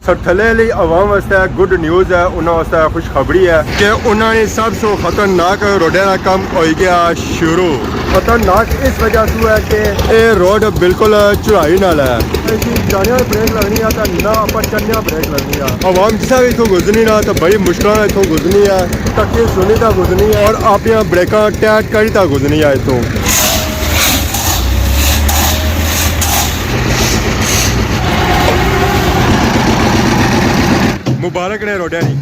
सरथले ਲਈ आवाम वास्ते good news है, उन्होंने वास्ते खुशखबरी है कि उन्होंने सब से खतरनाक रोडे का काम हो गया शुरू। खतरनाक इस वजह से है कि ये रोड बिल्कुल चढ़ाई नाल है, जाने ब्रेक लगनी है तो ना पर चलने ब्रेक लगनी है। आवाम जिसा भी इतों गुजरनी ना तो बड़ी मुश्किल इतों गुजरनी है, तक सुनी था गुजरनी है और आप ब्रेक टाइट करी था गुजरनी है इतों। मुबारक ने रोड नहीं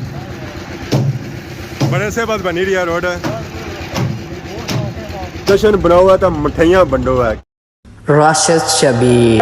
बड़े से बाद बनी रही है रोड। जश्न बनाओ है तो मिठाइयाँ बंडो है। राशिद शबीर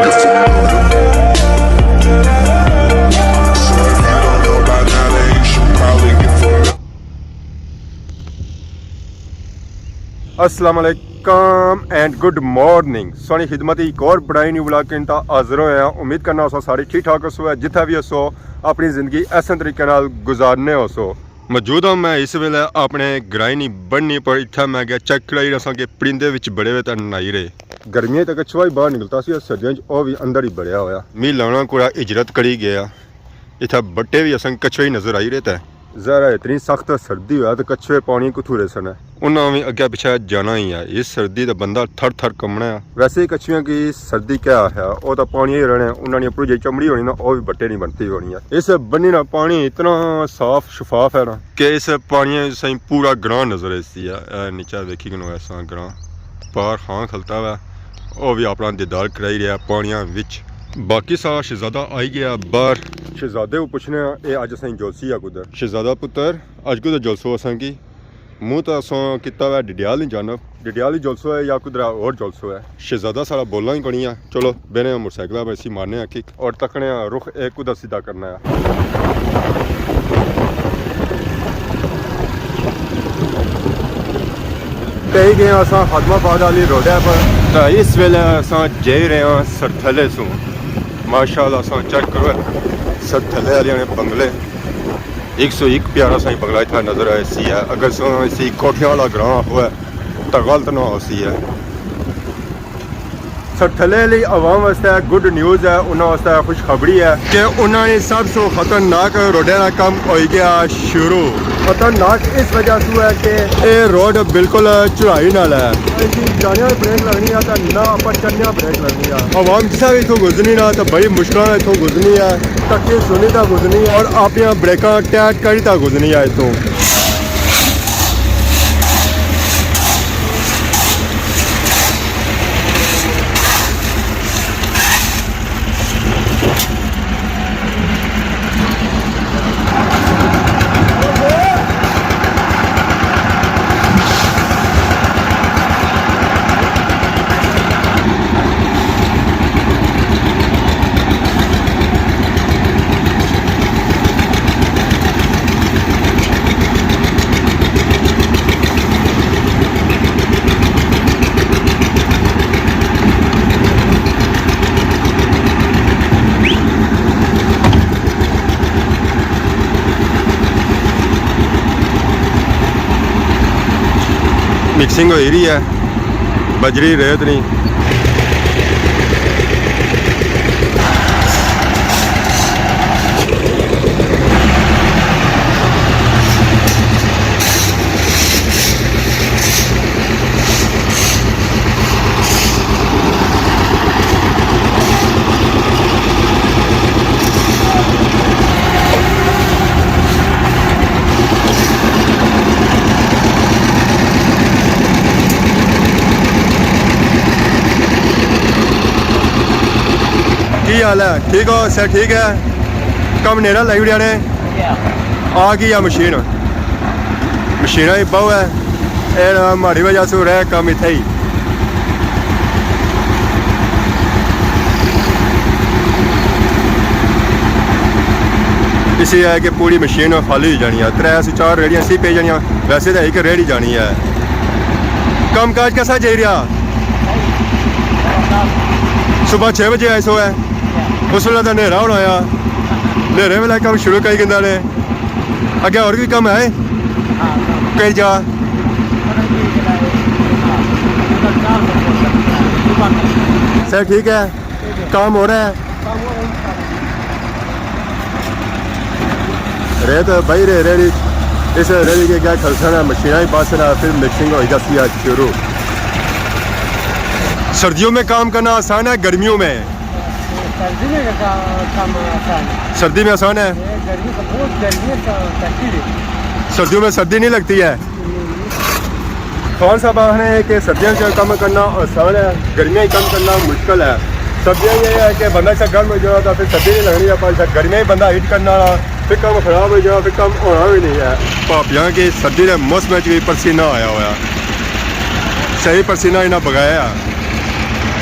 अस्सलाम वालेकुम एंड गुड मॉर्निंग। सोनी खिदमत एक और बड़ाई न्यू ब्लॉग के हाजिर होए हैं। उम्मीद करना हो सारे ठीक ठाक हो, जिथा भी हो अपनी जिंदगी ऐसे तरीके नाल गुजारने हो। मौजूद हूँ मैं इस वेले अपने ग्राई नहीं बननी पर इतना मैं गया चेक कराई रसा कि परिंदे विच बड़े हुए तो नहाई रहे। गर्मियों तक कछुआ ही बाहर निकलता सी, सर्दियों वह भी अंदर ही बड़िया होया। मी लाना कोड़ा इजरत करी गया, इतना बट्टे भी असन कछुए ही नजर आई रहे थे। जरा इतनी सख्त सर्दी हुआ तो कछुए पानी कुथूरे सन, उन्होंने भी अगे पिछा जाना ही है। इस सर्दी का बंदा थर थर कमना है। वैसे ही कछुआ की सर्दी क्या है, वो तो पानी ही रहना, उन्होंने अपनी जी चमड़ी होनी ना वो भी बट्टे नहीं बनती होनी है। इस बन्नी ना पानी इतना साफ शफाफ है ना कि इस पानी से पूरा ग्रां नजर आती है। नीचा देखी कि ऐसा ग्रां पार खां खलता हुआ, वो भी अपना दीदार कराई रहा पानिया विच। बाकी सारा शहजादा आई गया बाहर। शहजादे को पूछने ये अज असें जोलसी है कुदर। शहजादा पुत्र अज कुदर जोलसो असें की मुँह तो असों किता हुआ डिडियाल नहीं जानब, डिडियाल ही जोलसो है या कुदरा और जोलसो है। शहजादा सारा बोलना ही पड़ी है। चलो बेने मोटरसाइकिल पर इसी मारने किक और तकने रुख एक कुदर सीधा करना है। कही गए असा खादमाबाद वाली रोड पर, तो इस वेले असा जा रहे हैं सरथले सो। माशाअल्लाह असा चेक करो सरथले वाले ने बंगले 101 प्यारा सा बंगला इतना नजर आया सी है। अगर सो इसी कोठियां वाला ग्रां हुआ तो गलत ना हो सी है। सरथले ਲਈ आवाम वास्ते गुड न्यूज़ है, उन्होंने वास्ते खुशखबरी है कि उन्होंने सब से खतरनाक रोडे का काम हो गया शुरू। खतरनाक इस वजह से है कि ये रोड बिल्कुल चढ़ाई नाल है, जाने ब्रेक लगनी है तो ना पर चलने ब्रेक लगनी है। आवाम जिसा भी इतों गुजरनी ना तो बड़ी मुश्किल इतों गुजरनी है, तक सुनी था गुजरनी है और आप ब्रेक टाइट करी था गुजरनी है इतों। मिक्सिंग हो रही है, बजरी रेत नहीं। की हाल है? ठीक हो सर? ठीक है। कम नेड़ा लाई उड़िया ने आ गई है मशीन, मशीन ही बहु है हमारी वजह से हो रहा है कम इतना ही। इसी है कि पूरी मशीन खाली हो जानी है। 3 से 4 रेहड़ियाँ इसी पे जानिया, वैसे तो एक रेहड़ी जानी है। कम काज कैसा जा रहा? सुबह 6 बजे ऐसो है, उस वेले तो नेरा होना आ, नेरे वेले कम शुरू करी गंदा ने। अगे और भी कम है कई जा? सर ठीक है, काम हो रहा है। रेत बही रहे रेडी इस रेडी के क्या खलसना मशीना ही पास ना फिर मिक्सिंग हो जाती है शुरू। सर्दियों में काम करना आसान है गर्मियों में? सर्दी में काम आसान है, सर्दी में आसान है, ये गर्मी का बहुत गर्मी है, सर्दी है। सर्दियों में सर्दी नहीं लगती है। कौन सा बात है कि सर्दियों में कम करना आसान है, गर्मियाँ ही कम करना मुश्किल है। सर्दियाँ ये है कि बंदा से गर्म हो जाए तो फिर सर्दी नहीं लगनी है, पर गर्मियाँ ही बंदा हीट करना फिर कम खराब हो जाए फिर कम होना भी नहीं है। भापियाँ की सर्दी के मौसम भी पसीना आया हुआ सही पसीना इन्हें बगाया।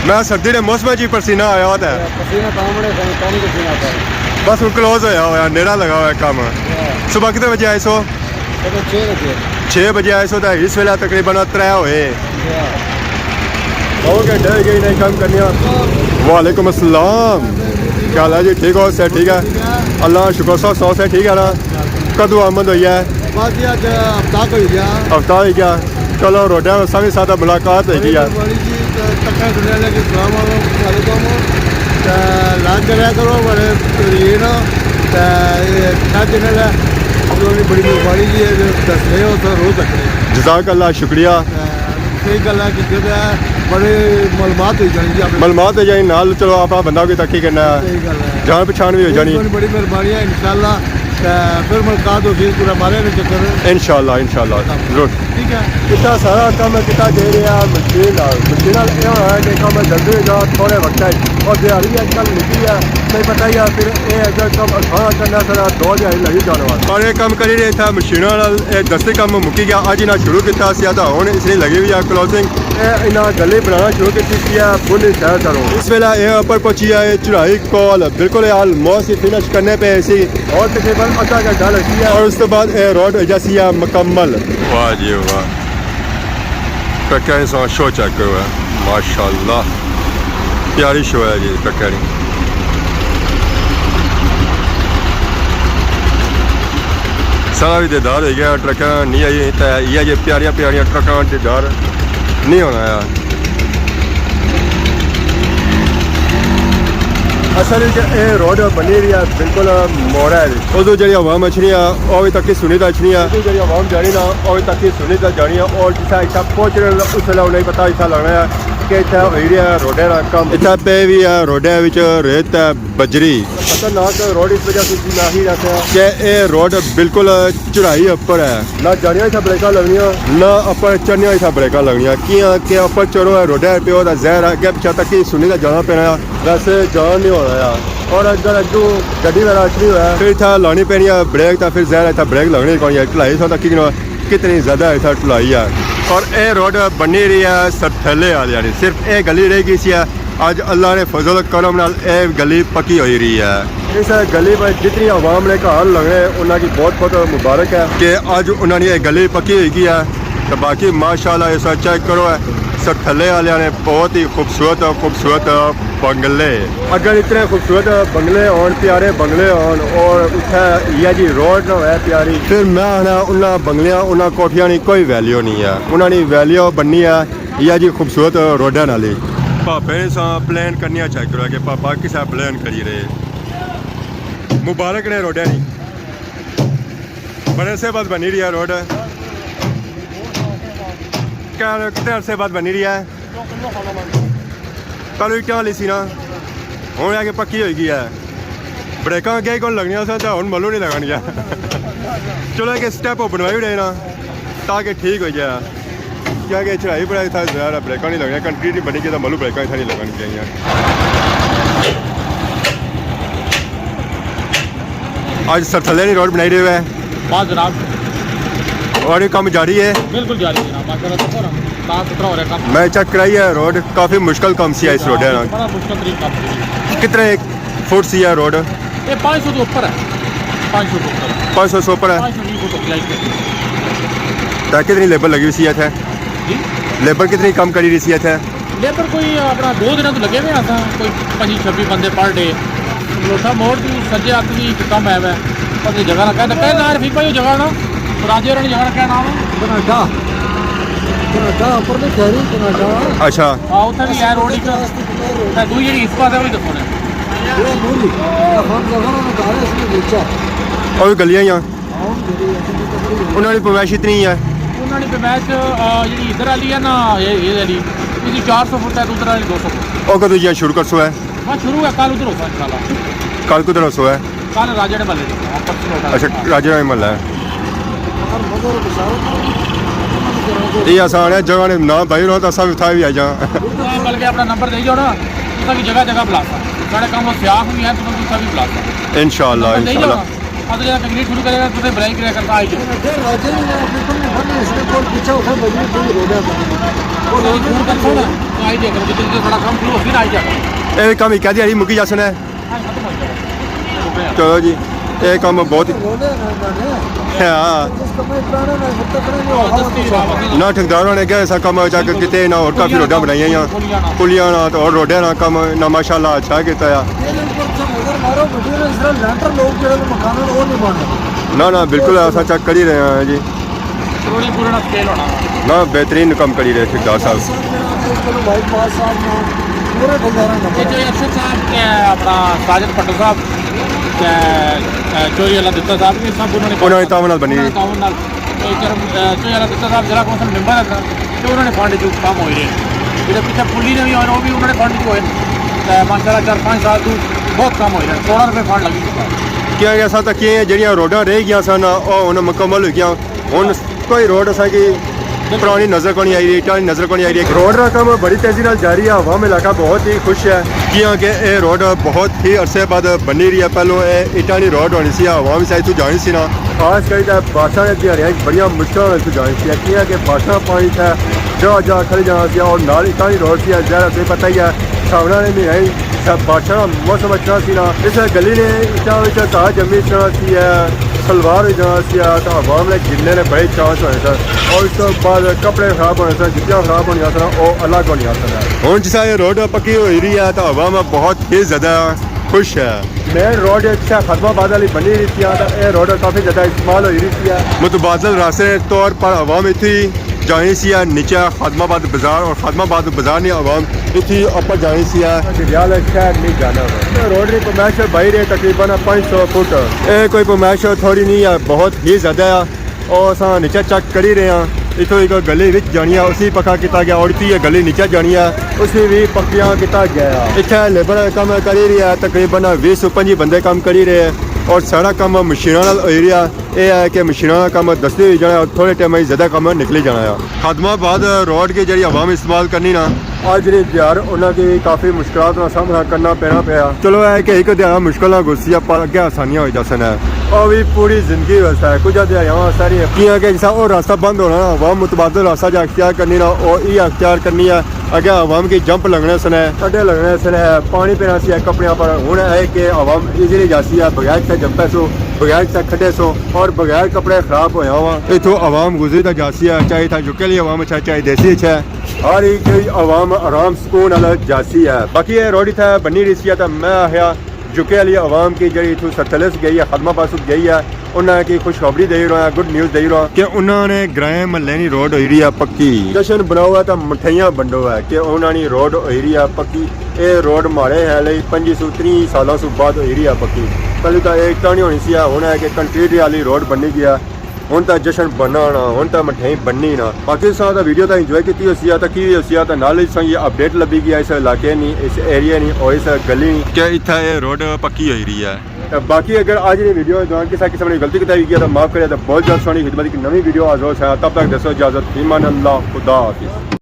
मैं सर्दी के मौसम ही पसीना आया हुआ है, पसीना कम पसीना आता है। बस वो क्लोज होया हुआ नेड़ा लगा हुआ है काम। सुबह कितने बजे आए सो? तो 6 बजे 6 बजे आए सो तो इस वेला तकरीबन 3 होए हो घंटे हो गए नहीं काम करनी। वालेकुम अस्सलाम, क्या हाल है जी? ठीक हो? से ठीक है अल्लाह शुक्र 100 से ठीक है ना। कदू आमद हुई है? बस ये आज हफ्ता को ही गया, हफ्ता ही क्या? चलो रोटियां सभी साथ मुलाकात होगी यार। बड़ी जी तक्का दुनिया लगे सलाम वालेकुम लान करा करो बड़े ये ना क्या चैनल है बड़ी मेहरबानी जी है दस रहे हो तो रोज रख रहे जज़ाक अल्लाह शुक्रिया। सही गल है कि बड़े मालूमात हो जाएंगी आप मालूमात हो जाए नाल चलो आप बंदा कोई तकी करना है, सही गल है जान पहचान भी हो जानी बड़ी मेहरबानी है इंशाल्लाह। फिर मुलाकात होगी पूरा मारे में चक्कर इंशाल्लाह इंशाल्लाह जरूर। ठीक है। कितना सारा काम कितना दे रहे हैं मशीन मशीन ये होना है कि काम जल्दी जा थोड़े वक्त और दिहाड़ी अजकल निकली है नहीं पता ही है फिर ये अगर कम आसान करना सारा 2 दिहाड़ी लगी जाने वाला और ये काम करी रहे था मशीनों दस्ते काम मुक्की गया अज इन्हें शुरू किया सियादा हूँ इसलिए लगी हुई है क्लोजिंग इन्हें गले बनाना शुरू की है फुल शहर करो। इस वेला ये ऊपर पहुंची है चढ़ाई कॉल बिल्कुल ऑलमोस्ट फिनिश करने पे ऐसी और तकरीबन आधा घंटा लगती है और उसके बाद ये रोड जैसी है मुकम्मल। वाह जी वाह, ट्रैक्टर शो चेक हुआ है माशाल्लाह, प्यारी शो है जी ट्रैक्टर। सारा भी दीदार हो गया ट्रैक्टर नहीं आई ये जे प्यारिया प्यारिया ट्रकों दीदार नहीं होना यार। असल ये रोड बनी रही है बिल्कुल मोड़ा है उदू जी हवा मछलियाँ और तक की सुनी अच्छी है जी हवा जानी ना और तक की सुनी जानी है और जितना इतना पहुँच रहे उस वेला नहीं पता इतना लगना है कि इतना हो रही है रोडे का कम इतना पे भी है रोडे रेत है बजरी खतरनाक रोड इस वजह से ना ही रहते हैं कि ये रोड बिल्कुल चढ़ाई ऊपर है ना जानिया इतना ब्रेक लगनिया ना अपर चढ़निया इतना ब्रेक लगनिया कि अपर चढ़ो है रोडे पे जहर अगे पिछा तक की सुनी का जाना पैना वैसे जान नहीं होना यार। और अगर अगू गड्डी वाला अच्छी हुआ फिर इतना लानी पैनी है ब्रेक तो फिर जहर इतना ब्रेक लगनी कौन है ढलाई सौ तक कितनी ज़्यादा इतना ढलाई है। और ये रोड बनी रही है सरथले वाले यानी सिर्फ ये गली रह गई सी है अज अल्लाह ने फजल करम नाल ये गली पक्की हो रही है। इस गली पर जितनी आवाम ने घर लगने उन्होंने बहुत बहुत मुबारक है कि अज उन्होंने ये गली पक्की हो गई है। तो बाकी माशाल्लाह इस चेक करो है सरथले वाले ने बहुत ही खूबसूरत बंगले अगर इतने खूबसूरत बंगले होन प्यारे बंगले होन और उत्थे ये जी रोड ना है प्यारी फिर मैं ना उन्होंने बंगलियां उन्होंने कोठियां की कोई वैल्यू नहीं है उन्होंने वैल्यू बननी है ये जी खूबसूरत रोडा नाली। पापे ने प्लान करनी चेक करो कि पापा किसा प्लान करी रहे मुबारक ने रोडा नहीं बड़े से बाद बनी रही है रोड कितने अरसे बाद बनी रही है कल इटा ली सी ना हूँ आके पक्की हो गई है ब्रेक अगे कौन लगनिया तो हूँ मलू नहीं लगानिया चलो एक स्टैप बनवाई रहे ना ताकि ठीक हो जाए क्या कि चढ़ाई पढ़ाई था ज़्यादा ब्रेक नहीं लगना कंक्रीट नहीं बनी तो मलू ब्रेक नहीं लगानी चाहिए। आज सरथले रोड बनाई रहे हुए बात जनाब और ये काम जारी है बिल्कुल जारी है जनाब साफ सुथरा हो रहा है काम। मैं चेक कराई है रोड काफ़ी मुश्किल काम सी है इस रोड है बड़ा मुश्किल तरीके काम है। कितने फुट सी है रोड? ये 500 के ऊपर है 500 के ऊपर 500 से ऊपर है 520 फुट की लाइट है। तो कितनी लेबर लगी हुई सी है जी लेबर कितनी कम करी रही सी है लेबर कोई अपना 2 दिन तो लगे हुए हैं कोई 25-26 बंदे पर डे लोटा मोड़ की सज्जे हक की कम है वै पर जगह ना कहना यार ठीक भाई जगह ना राजे रानी जगह क्या नाम है कनाडा कनाडा ऊपर तो शहरी कनाडा अच्छा हाँ उत्थे भी है रोड एक दूई जी इस पास है वही दसो ने और गलियां यहाँ ਉਹਨਾਂ ਦੀ ਪਰਮੈਸ਼ ਇਤਨੀ ਹੈ। ਉਹਨਾਂ ਦੀ ਮੈਚ ਜਿਹੜੀ ਇੱਧਰ ਵਾਲੀ ਹੈ ਨਾ ਇਹ ਵਾਲੀ ਇਹਦੀ 400 ਫੁੱਟ ਹੈ, ਉਧਰ ਵਾਲੀ 200 ਫੁੱਟ। ਉਹ ਕਦੋਂ ਜੀ ਸ਼ੁਰੂ ਕਰਸੋ ਹੈ? ਹਾਂ ਸ਼ੁਰੂ ਹੈ ਕੱਲ ਉਧਰ ਹੋਗਾ ਇਨਸ਼ਾਅੱਲਾ। ਕੱਲ ਕੁ ਦਰਸੋ ਹੈ? ਕੱਲ ਰਾਜੇ ਦੇ ਮੱਲੇ ਅੱਛਾ ਰਾਜੇ ਦਾ ਮਹੱਲਾ ਹੈ। ਇਹ ਆਸਾਨ ਹੈ ਜਗ੍ਹਾ ਨੇ ਨਾ ਭਾਈ ਰੋ ਤਾਂ ਸਭ ਥਾਂ ਵੀ ਆ ਜਾ। ਬਲਕਿ ਆਪਣਾ ਨੰਬਰ ਦੇ ਜਾਓ ਨਾ, ਤੁਸੀਂ ਜਗ੍ਹਾ ਜਗ੍ਹਾ ਬੁਲਾ ਸਕਦੇ। ਸਾਡੇ ਕੰਮ ਸਿਆਖ ਵੀ ਹੈ तो ਤੁਸੀਂ ਵੀ ਬੁਲਾ ਸਕਦੇ। इंशाल्लाह इंशाल्लाह। अब जब कंक्रीट शुरू करेगा तो ब्रेक करेगा करता आई जाओ। आई जाएगा जितने बड़ा काम शुरू फिर आई जाएगा। ਇਹ ਕੰਮ ਇੱਕ ਦਿਹਾੜੀ ਮੁੱਕੀ ਜਾਸਨ ਹੈ। खत्म हो जाएगा। ਚਲੋ ਜੀ ਇਹ ਕੰਮ ਬਹੁਤ ਹਾਂ ਨਾ ਠੇਕੇਦਾਰਾਂ ਨੇ ਕਿਹਾ ਐਸਾ ਕੰਮ ਜਾ ਕੇ ਕਿਤੇ ਨਾ ਹੋਰ ਕਾਫੀ ਰੋਡਾਂ ਬਣਾਈਆਂ ਆ ਪੁਲੀਆਂ ਨਾਲ ਤੇ ਹੋਰ ਰੋਡਾਂ ਨਾਲ ਕੰਮ ਨਾ ਮਾਸ਼ਾਅੱਲਾ ਅੱਛਾ ਕੀਤਾ ਆ। ਨਾ ਨਾ ਬਿਲਕੁਲ ਐਸਾ ਚੱਕ ਕਰ ਹੀ ਰਹੇ ਹਾਂ ਜੀ। थोड़ी पूरा स्केल होना ਨਾ बेहतरीन ਕੰਮ ਕਰੀ ਰਹੇ ਠੇਕੇਦਾਰ ਸਾਹਿਬ। ये जो अरशद साहब के अपना साजिद पट्टू साहब चोरी वाला दित्ता साहब ये सब ਉਹਨਾਂ ਦੀ ਤਾਵਨ ਨਾਲ ਬਣੀ ਜੀ। ਤਾਵਨ ਨਾਲ ਚੋਰੀ ਵਾਲਾ ਦਿੱਤਾ ਸਾਹਿਬ ਜਿਹੜਾ ਕੌਂਸਲ ਮੈਂਬਰ ਹੈ ਤੇ ਉਹਨਾਂ ਨੇ ਫੰਡ ਚ ਕੰਮ ਹੋਏ ਨੇ। ਜਿਹੜੇ ਪਿੱਛੇ ਪੁੱਲੀ ਨੇ ਵੀ ਹੋਏ ਉਹ ਵੀ ਉਹਨਾਂ ਨੇ ਫੰਡ ਚ ਹੋਏ ਤੇ ਮਾਸ਼ਾਅੱਲਾ 4-5 ਸਾਲ ਤੋਂ ਬਹੁਤ ਕੰਮ ਹੋਏ ਨੇ। 16 ਰੁਪਏ ਫੰਡ ਲੱਗੀ ਚੁੱਕਾ। ਕਿਹਾ ਗਿਆ ਤਾਂ ਕਿ ਜਿਹੜੀਆਂ ਰੋਡਾਂ ਰਹਿ ਗਈਆਂ ਸਨ ਉਹ ਹੁਣ ਮੁਕੰਮਲ ਹੋ ਗਈਆਂ। ਹੁਣ ਕੋਈ ਰੋਡ ਅਸਾਂਗੀ ਪੁਰਾਣੀ ਨਜ਼ਰ को नहीं आई रही, इटानी नज़र को नहीं आई रही। रोड का काम बड़ी तेज़ी नाल जारी है। अवाम इलाका बहुत ही खुश है क्योंकि ये रोड बहुत ही अरसे बाद बनी रही है। पहलों ये इटानी रोड होनी सी अवाम से इतों जानी सी ना खास कर बारिशा दिहाड़ियां बड़िया मुश्किल इतों जानी सी कि बारिशा पानी था जा जा खड़े जाना सी और नाल इटानी रोड सी जरा तुम्हें पता ही है सामने वाले महीने ही बारिशा का मौसम अच्छा सी ना इस गली ने इटा घा जमी जाना सी है सलवार जाना सी तो अवाम ने गिरने ने बड़े चांस होने सर और इस तो बाद कपड़े खराब होने सर जुत्तियाँ खराब होनी सर वो अलग होनी सर। हूँ जिस ये रोड पक्की हो रही है तो अवाम बहुत ही ज़्यादा खुश है। मेन रोड अच्छा खदमाबाद वाली बनी रही थी तो ये रोड काफ़ी ज़्यादा इस्तेमाल हो रही थी। मुतबादल रास्ते तौर पर अवाम इतनी जानी सी नीचे खदमाबाद बाजार और खदमाबाद बाजार ने अवाम इतनी ऊपर जानी सी रियाल शहर नहीं जाना। रोड की पमैश बाई रही तकरीबन 500 फुट। ये कोई पमैश थोड़ी नहीं है बहुत ही ज़्यादा है और अस नीचे चेक कर ही रहे हैं। इतों एक गली विच जानी है उसी पक्का किया गया और इतनी गली नीचे जानी है उसी भी पक्कियां किया गया। इतने लेबर काम कर ही रही है तकरीबन 20-25 बंदे काम कर ही रहे हैं और सारा काम मशीनों नाल हो रहा है। है कि मशीनों का काम दसते हुई जाना और थोड़े टाइम ज़्यादा काम निकली जाना है। खदमाबाद रोड की जी आवाम इस्तेमाल करनी ना आज जी यार उन्होंने की काफ़ी मुश्किलों का सामना करना पैना पाया। चलो है कि एक दिहाड़ा मुश्किल गुस्सिया पर अगे आसानियाँ हो जा सन और भी पूरी जिंदगी वैसा है कुछ दिहाड़ियाँ सारी कि जिसा वो रास्ता बंद होना ना आवाम मुतबादल रास्ता जो अख्तियार करनी ना वो ये अख्तियार करनी है। अगे आवाम की जंप लगने सन है अड्डे लगने सन है पानी पीना सी है कपड़े पर हूँ है कि आवाम इजीली जाती है बगैर से जंपे सो बगैर से खड्डे सो और बगैर कपड़े खराब होया हुआ इतों आवाम गुजरी तो जाती है चाहे था जुके लिए आवाम अच्छा चाहे देसी अच्छा हर एक आवाम आराम सुकून अलग जाती है। बाकी ये रोड था बनी रही सी तो मैं आया जुके वाली आवाम की जी इतों सरतलस गई है खदमाबाद गई है उन्होंने की खुशखबरी दे रहा गुड न्यूज़ दे रहा कि उन्होंने ग्राए महल्ले की रोड हो रही है पक्की। जश्न बनाओ है तो मठियाइयां बंडो है कि उन्होंने रोड हो रही है पक्की। ये रोड मारे है 25-30 सालों से बाद हो रही है पक्की। पहले तो एक नहीं होनी सी हूँ है कि कंक्रीट वाली रोड बनी गया हूँ तो जश्न बनना हूँ तो मठियाई बननी ना। बाकी सारा वीडियो तो इंजॉय की तो नाल ये अपडेट लभी गया इस इलाके नहीं इस एरिया नहीं और इस गली नहीं कि इतना ये रोड पक्की हो रही है। बाकी अगर आज ये वीडियो दौरान किसी ने गलती बताई गया तो माफ़ करें तो बहुत जल्द सोनी खिदमत की नवी वीडियो आज है। तब तक दसो इजाज़त ईमान अल्लाह खुदा हाफिज़।